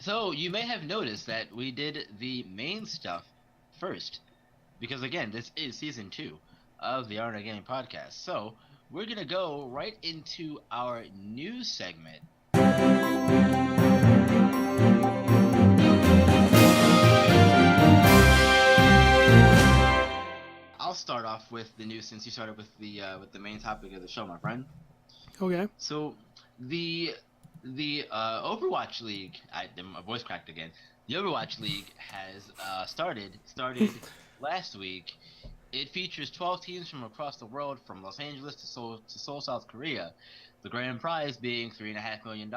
So you may have noticed that we did the main stuff first, because again, this is season two of the Arna Game podcast. So we're gonna go right into our news segment. I'll start off with the news since you started with the main topic of the show, my friend. Okay. So the the Overwatch League, my voice cracked again. The Overwatch League has started last week. It features 12 teams from across the world, from Los Angeles to Seoul, South Korea. The grand prize being $3.5 million.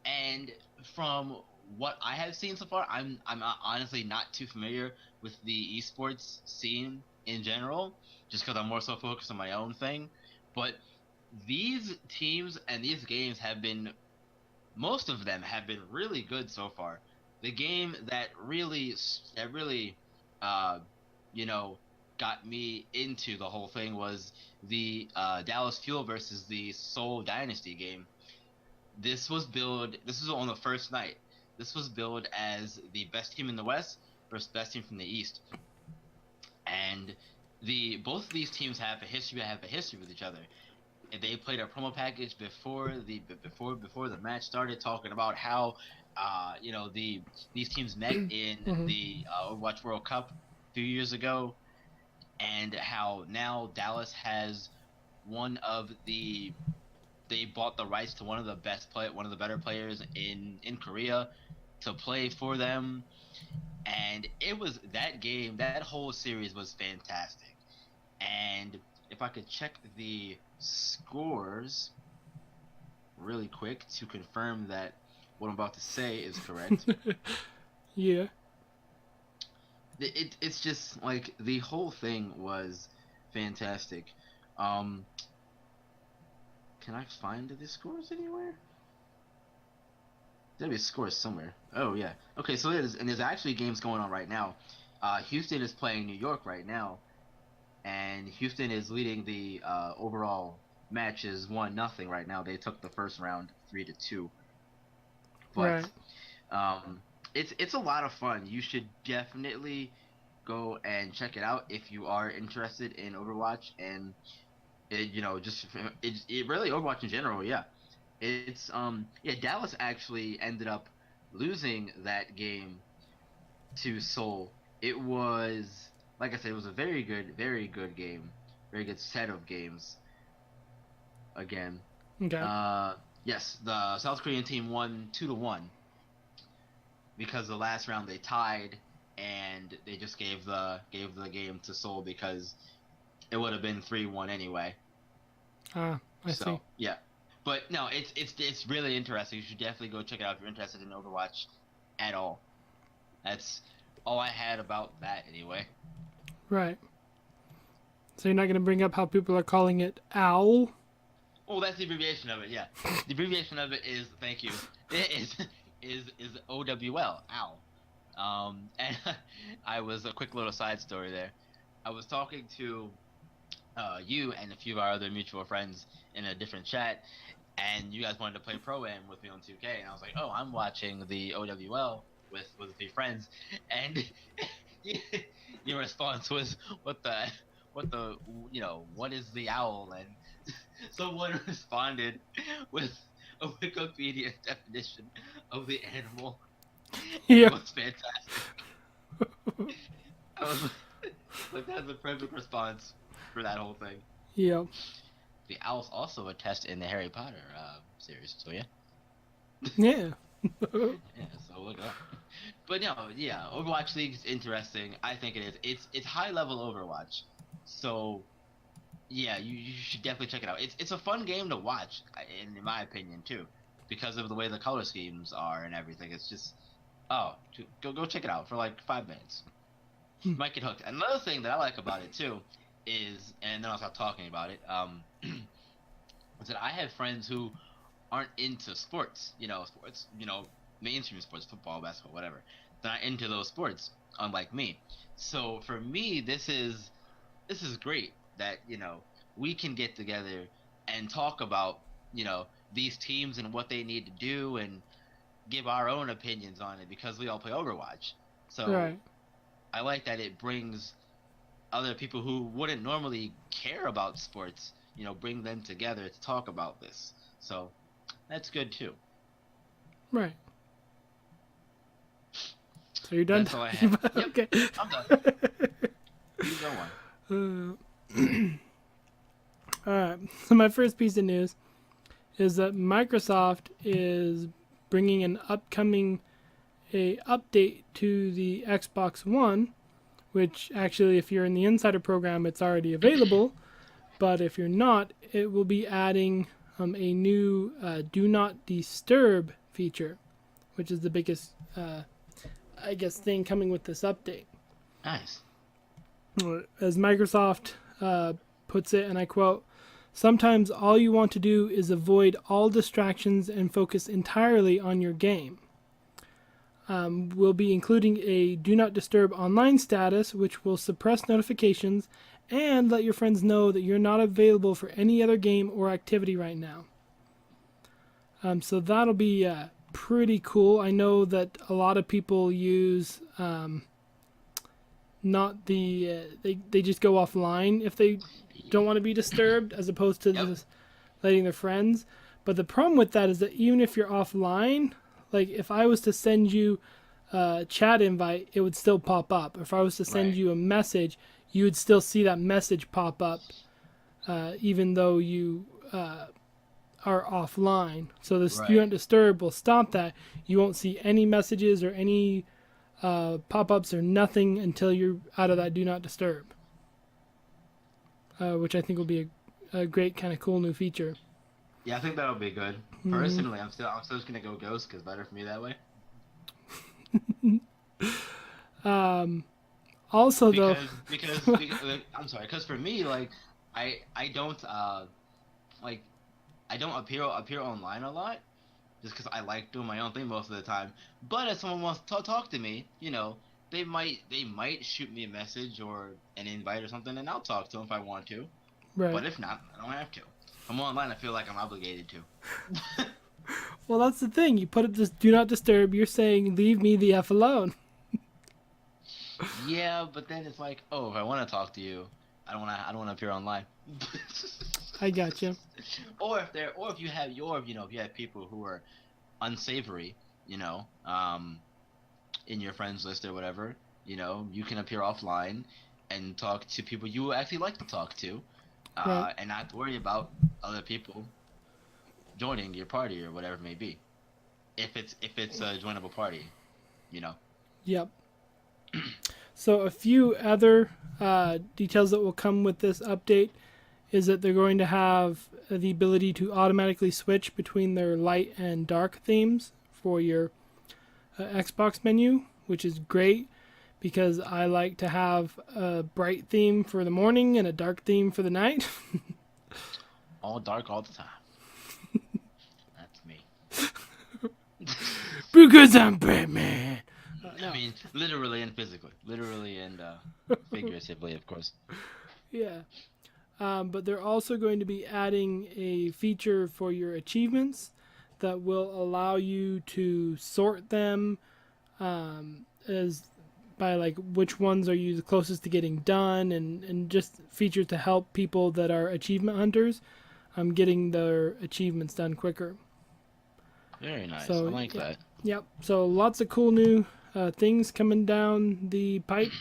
And from what I have seen so far, I'm honestly not too familiar with the esports scene in general, just because I'm more so focused on my own thing. But these teams and these games have been, most of them have been really good so far. The game that really uh you know got me into the whole thing was the Dallas Fuel versus the Seoul Dynasty game. This was on the first night. This was billed as the best team in the West versus best team from the East. And the both of these teams have a history with each other. And they played a promo package before the match started, talking about how these teams met in Hmm. the Overwatch World Cup a few years ago, and how now Dallas has one of the they bought the rights to one of the better players in Korea to play for them. And it was that game, that whole series was fantastic. And if I could check the scores really quick to confirm that what I'm about to say is correct. Yeah. It's just like the whole thing was fantastic. Um, can I find the scores anywhere? There be scores somewhere. Oh yeah. Okay, so there's actually games going on right now. Houston is playing New York right now, and Houston is leading the overall matches 1-0 right now. They took the first round 3-2, but Right. um, it's a lot of fun. You should definitely go and check it out if you are interested in Overwatch and it really Overwatch in general. Yeah, yeah, Dallas actually ended up losing that game to Seoul. It was, like I said, it was a very good game, very good set of games. Again, Okay. uh, yes, the South Korean team won 2-1 because the last round they tied, and they just gave the game to Seoul because it would have been 3-1 anyway. Ah, I see. So yeah, but no, it's really interesting. You should definitely go check it out if you're interested in Overwatch at all. That's all I had about that anyway. Right. So you're not gonna bring up how people are calling it owl? Oh, that's the abbreviation of it. Yeah, the abbreviation of it is thank you. It is OWL. Ow. And I was a quick little side story there. I was talking to you and a few of our other mutual friends in a different chat, and you guys wanted to play pro am with me on 2K, and I was like, oh, I'm watching the OWL with a few friends, and your response was, what the what is the owl? And someone responded with a Wikipedia definition of the animal, and it Yeah. was fantastic. I was like, that's the perfect response for that whole thing. Yeah. The owl's also a test in the Harry Potter series, so yeah. Yeah. Yeah, so look it up. But no, yeah, Overwatch League is interesting. I think it is. It's high level Overwatch, so yeah, you should definitely check it out. It's a fun game to watch, in my opinion too, because of the way the color schemes are and everything. It's just go check it out for like 5 minutes. Hmm. You might get hooked. Another thing that I like about it too is, and then I'll stop talking about it. Is that I have friends who aren't into sports, mainstream sports, football, basketball, whatever. They're not into those sports, unlike me. So for me, this is great that we can get together and talk about these teams and what they need to do, and give our own opinions on it because we all play Overwatch. So Right. I like that it brings other people who wouldn't normally care about sports, bring them together to talk about this. So that's good too. Right. So you're done That's all I have. talking about. Yep, Okay. I'm done. You go on. All right. So my first piece of news is that Microsoft is bringing an upcoming a update to the Xbox One, which actually, if you're in the Insider program, it's already available. But if you're not, it will be adding a new Do Not Disturb feature, which is the biggest, I guess, thing coming with this update. Nice. As Microsoft puts it, and I quote, "Sometimes all you want to do is avoid all distractions and focus entirely on your game." We'll be including a Do Not Disturb online status, which will suppress notifications and let your friends know that you're not available for any other game or activity right now. So that'll be pretty cool. I know that a lot of people use not the they just go offline if they don't want to be disturbed, as opposed to Yep. just letting their friends. But the problem with that is that even if you're offline, like if I was to send you a chat invite, it would still pop up. If I was to send Right. you a message, you would still see that message pop up, even though you are offline. So the Do Right. Not Disturb will stop that. You won't see any messages or any pop-ups or nothing until you're out of that Do Not Disturb, which I think will be a great kind of cool new feature. Yeah, I think that'll be good. Personally, I'm still just gonna go Ghost because better for me that way. Also, though, Because I'm sorry, because for me, like I don't like I don't appear online a lot just because I like doing my own thing most of the time. But if someone wants to talk to me, they might shoot me a message or an invite or something, and I'll talk to them if I want to. But right? if not, I don't have to. If I'm online, I feel like I'm obligated to. Well, that's the thing. You put up this Do Not Disturb. You're saying leave me the f alone. Yeah, but then it's like, oh, if I want to talk to you, I don't want to appear online. I got you. Or if you have people who are unsavory, in your friends list or whatever, you can appear offline and talk to people you actually like to talk to, Right. and not worry about other people joining your party or whatever it may be. If it's a joinable party, you know. Yep. So a few other details that will come with this update is that they're going to have the ability to automatically switch between their light and dark themes for your Xbox menu, which is great because I like to have a bright theme for the morning and a dark theme for the night. All dark all the time. That's me. Because I'm Batman. I mean, literally and physically, literally and figuratively, of course. Yeah. But they're also going to be adding a feature for your achievements that will allow you to sort them as by like which ones are you the closest to getting done, and just features to help people that are achievement hunters getting their achievements done quicker. Very nice. So, I like yeah. that. Yep. So lots of cool new things coming down the pipe.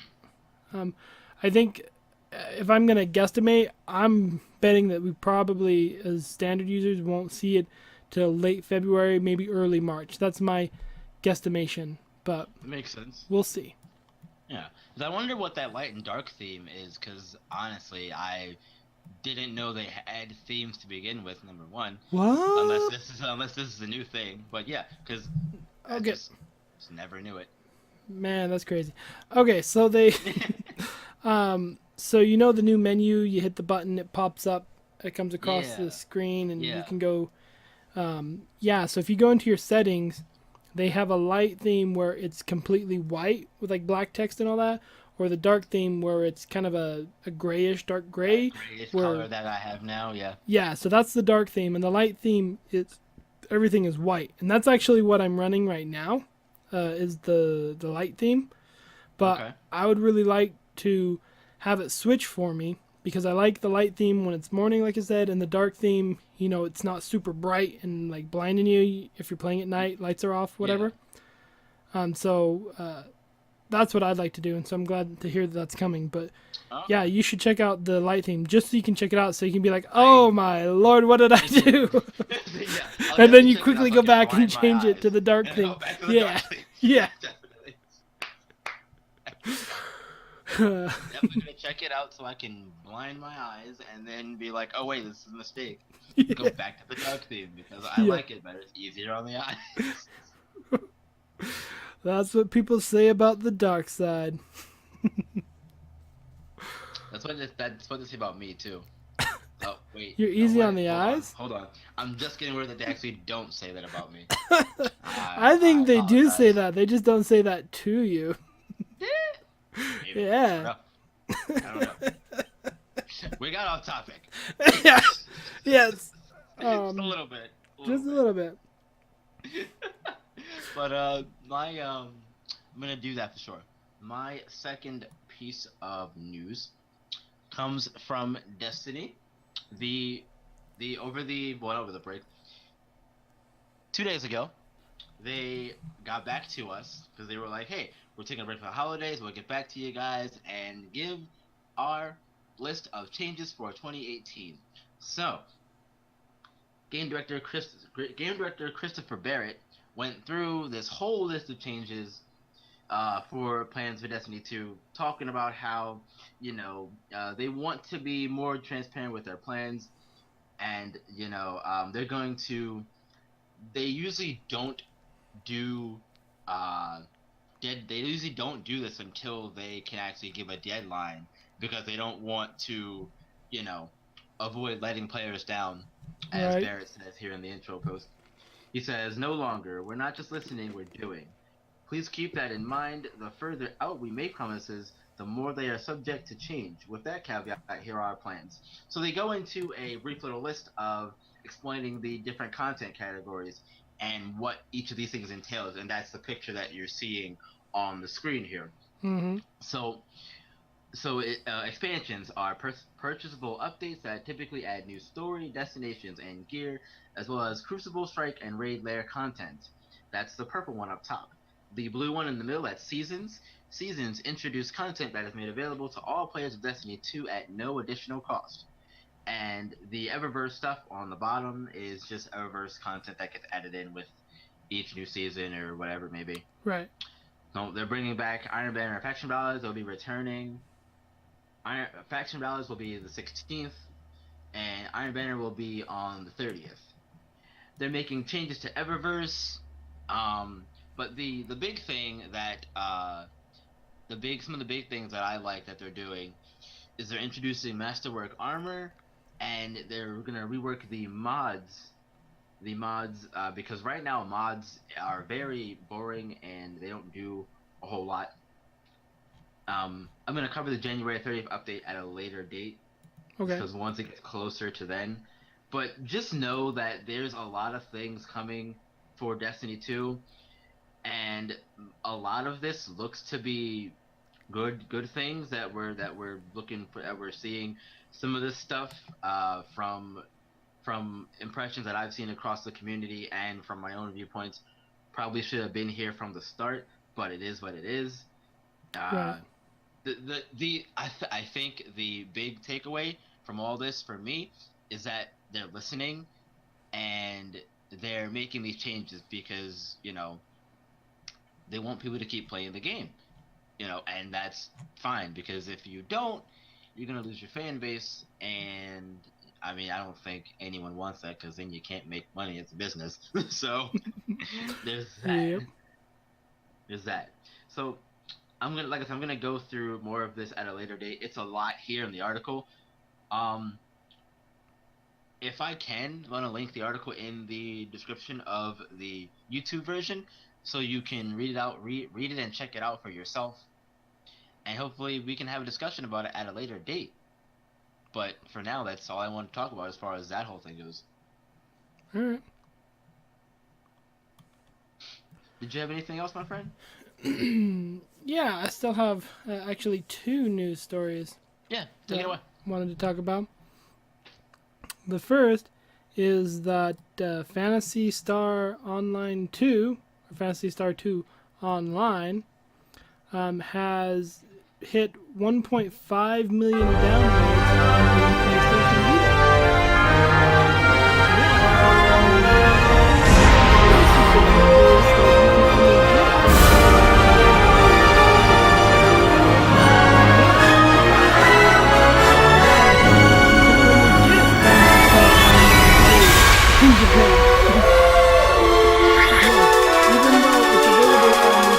I think if I'm gonna guesstimate, I'm betting that we probably, as standard users, won't see it till late February, maybe early March. That's my guesstimation, but It makes sense. we'll see. Yeah. 'Cause I wonder what that light and dark theme is, because honestly, I didn't know they had themes to begin with. Number one, unless What? this is a new thing. But yeah, because I Okay, just never knew it. man, that's crazy. Okay, so they, so you know the new menu, you hit the button, it pops up, it comes across Yeah. the screen, and you Yeah. can go. Yeah, so if you go into your settings, they have a light theme where it's completely white with like black text and all that, or the dark theme where it's kind of a grayish, dark gray. That grayish where color that I have now. Yeah. Yeah, so that's the dark theme, and the light theme is everything is white, and that's actually what I'm running right now. Is the light theme, but Okay. I would really like to have it switch for me because I like the light theme when it's morning, like I said, and the dark theme. It's not super bright and like blinding you if you're playing at night. Lights are off, Yeah. whatever. So that's what I'd like to do, and so I'm glad to hear that that's coming. But yeah, Okay. you should check out the light theme just so you can check it out, so you can be like, I "Oh my lord, what did I do?" yeah, I'll And then definitely you check it out quickly so I go can back and blind my change it to eyes the dark and go theme. back to the dark Yeah, thing. yeah. Definitely. Yeah. Definitely gonna check it out so I can blind my eyes and then be like, oh wait, this is a mistake. Go back to the dark theme because I Yeah. like it better. It's easier on the eyes. That's what people say about the dark side. That's what they say about me too. Oh wait, You're no easy on what? the eyes? Hold on. I'm just getting word that they actually don't say that about me. I I think they do say apologize. that. They just don't say that to you. Maybe. I don't Yeah. know. I don't know. We got off topic. Yeah. Yes. Just a little bit. A little Just a bit. little bit. But my I'm gonna do that for sure. My second piece of news comes from Destiny. The over the break 2 days ago, they got back to us because they were like, "Hey, we're taking a break for the holidays. We'll get back to you guys and give our list of changes for 2018." So, game director Christopher Barrett went through this whole list of changes for plans for Destiny 2, talking about how they want to be more transparent with their plans, and they're going to. They usually don't do they usually don't do this until they can actually give a deadline because they don't want to, you know, avoid letting players down, as Right. Barrett says here in the intro post. He says, "No longer. We're not just listening, we're doing. Please keep that in mind. The further out we make promises, the more they are subject to change. With that caveat, here are our plans." So they go into a brief little list of explaining the different content categories and what each of these things entails, and that's the picture that you're seeing on the screen here. Mm-hmm. So expansions are purchasable updates that typically add new story, destinations, and gear, as well as Crucible, Strike, and Raid layer content. That's the purple one up top. The blue one in the middle, that's Seasons. Seasons introduce content that is made available to all players of Destiny 2 at no additional cost. And the Eververse stuff on the bottom is just Eververse content that gets added in with each new season or whatever it may be. Right. So they're bringing back Iron Banner and Faction Ballads. They'll be returning. Faction Ballads will be the 16th, and Iron Banner will be on the 30th. They're making changes to Eververse, but the big thing that some of the big things that I like that they're doing is they're introducing Masterwork armor, and they're gonna rework the mods. The mods, because right now mods are very boring and they don't do a whole lot. I'm gonna cover the January 30th update at a later date Okay. because once it gets closer to then. But just know that there's a lot of things coming for Destiny 2, and a lot of this looks to be good things that we're looking for, that we're seeing. Some of this stuff from impressions that I've seen across the community and from my own viewpoints probably should have been here from the start, but it is what it is. Right. Uh, I think the big takeaway from all this for me is that they're listening and they're making these changes because they want people to keep playing the game, and that's fine because if you don't, you're gonna lose your fan base, and I mean I don't think anyone wants that because then you can't make money as a business. So there's that. Yep. There's that. So I'm gonna go through more of this at a later date. It's a lot here in the article. Um, if I can, I'm gonna link the article in the description of the YouTube version, so you can read it and check it out for yourself, and hopefully we can have a discussion about it at a later date. But for now, that's all I want to talk about as far as that whole thing goes. All right. Did you have anything else, my friend? Yeah, I still have actually two news stories Yeah, take it that away. I wanted to talk about. The first is that Phantasy Star Online 2, or Phantasy Star 2 Online, has hit 1.5 million downloads on the PlayStation Vita. In Japan. Even though it's available on the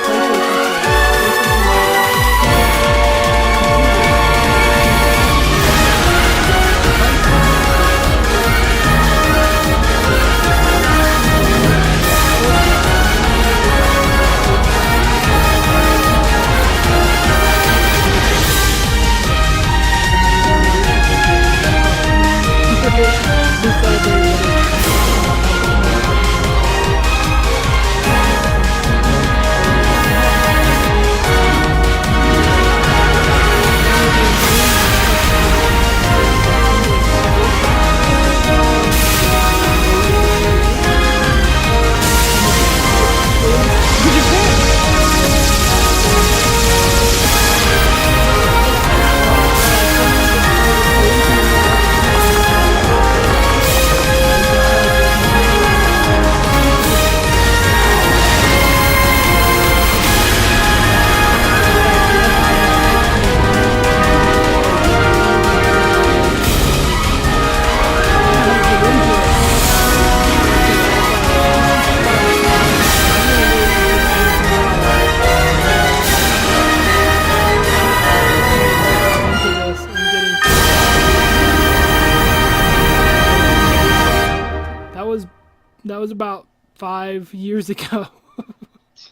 That was about 5 years ago.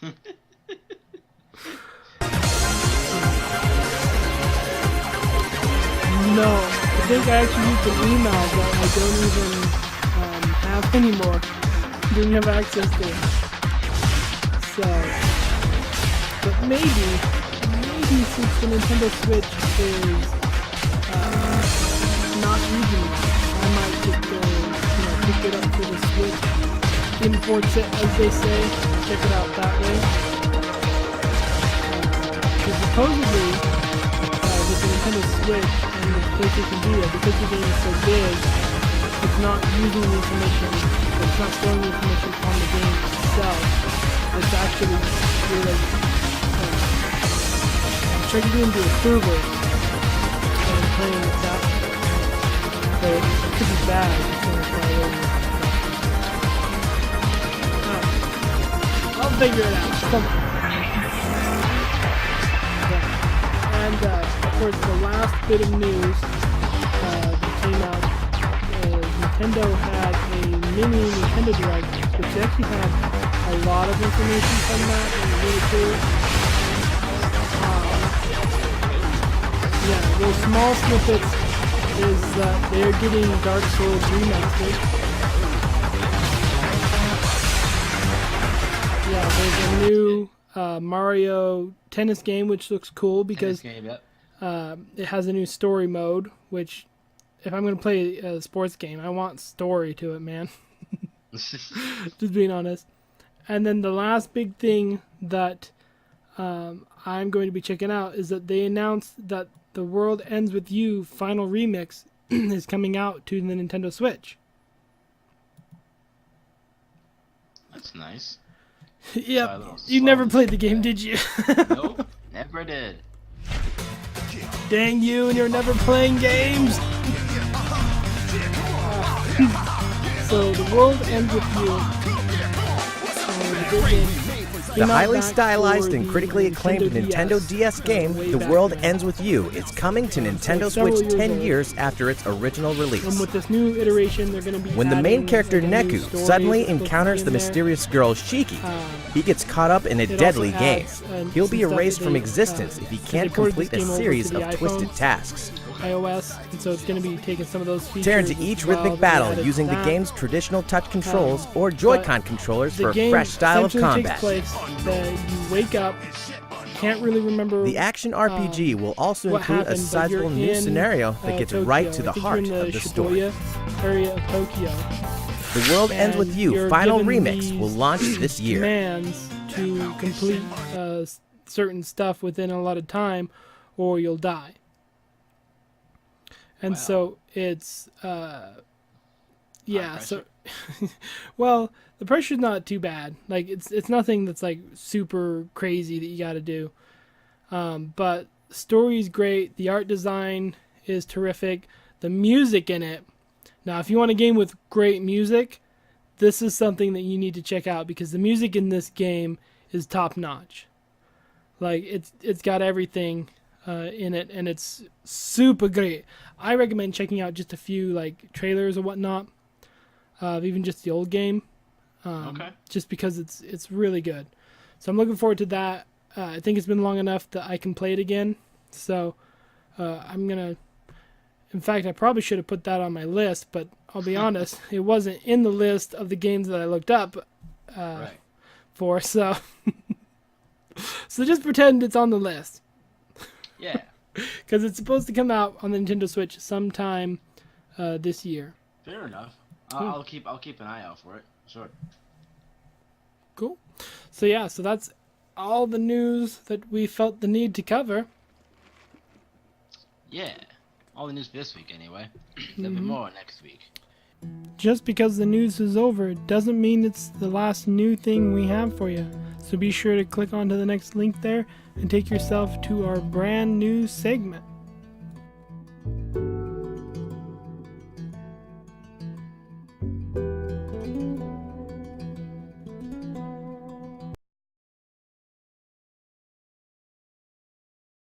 No, I think I actually used an email that I don't even have anymore. Didn't have access to it. So, but maybe since the Nintendo Switch is not using it, I might just go, pick it up for the Switch, imports it as they say, check it out that way. Because supposedly, with the Nintendo Switch and the PlayStation Vita, because the game is so big, it's not using the information, it's not storing the information on the game itself. It's actually really checking into a server and playing it that way. So it could be bad if it's fly over. I'll figure it out. Come on. And of course, the last bit of news that came out is Nintendo had a mini Nintendo Direct, which actually had a lot of information from that, and really cool. Yeah, those small snippets is that they're getting Dark Souls remastered. Yeah, there's a new Mario tennis game, which looks cool because it has a new story mode, which if I'm going to play a sports game, I want story to it, man. Just being honest. And then the last big thing that I'm going to be checking out is that they announced that The World Ends With You Final Remix is coming out to the Nintendo Switch. That's nice. Yep. You never played the game, did you? Nope, never did. Dang you, and you're never playing games! So, The World Ends With You. The big game came out highly back stylized for and the critically acclaimed Nintendo DS game, way The back World then. Ends With You, is coming to Nintendo several Switch years 10 old. years after its original And release. with this new iteration, they're going to be When the main adding, character like, a new Neku story suddenly that's supposed to encounters be the in there. mysterious girl Shiki, he gets caught up in a It also deadly game. adds, He'll some be stuff erased that from they, existence if he they can't ported complete this a game over series to the of twisted iPhone, tasks. iOS, and so it's going to be taking some of those features. Tear into as each well rhythmic that they battle added using to the that. game's traditional touch controls or Joy-Con controllers The for a game fresh style of essentially combat. takes place that you wake up, can't really remember. The action RPG will also what include a happened, but you're sizable new in, scenario that gets Tokyo. right to I the think heart you're in of the story. Shibuya area of Tokyo. The World Ends With And You you're Final given Remix these will launch this year. Commands to complete certain stuff within a lot of time, or you'll die. And Wow. so it's yeah. High So well, the pressure's not too bad. Like it's nothing that's like super crazy that you got to do. But story's great. The art design is terrific. The music in it. Now, if you want a game with great music, this is something that you need to check out because the music in this game is top notch. Like it's got everything in it, and it's super great. I recommend checking out just a few like trailers or whatnot, even just the old game, Okay. just because it's really good. So I'm looking forward to that. I think it's been long enough that I can play it again. So I'm gonna. In fact, I probably should have put that on my list, but I'll be honest, it wasn't in the list of the games that I looked up Right. for. So, so just pretend it's on the list Yeah. because it's supposed to come out on the Nintendo Switch sometime this year. Fair enough. I'll keep an eye out for it. Sure. Cool. So yeah, so that's all the news that we felt the need to cover. Yeah. All the news this week, anyway. There'll be more next week. Just because the news is over doesn't mean it's the last new thing we have for you. So be sure to click onto the next link there and take yourself to our brand new segment.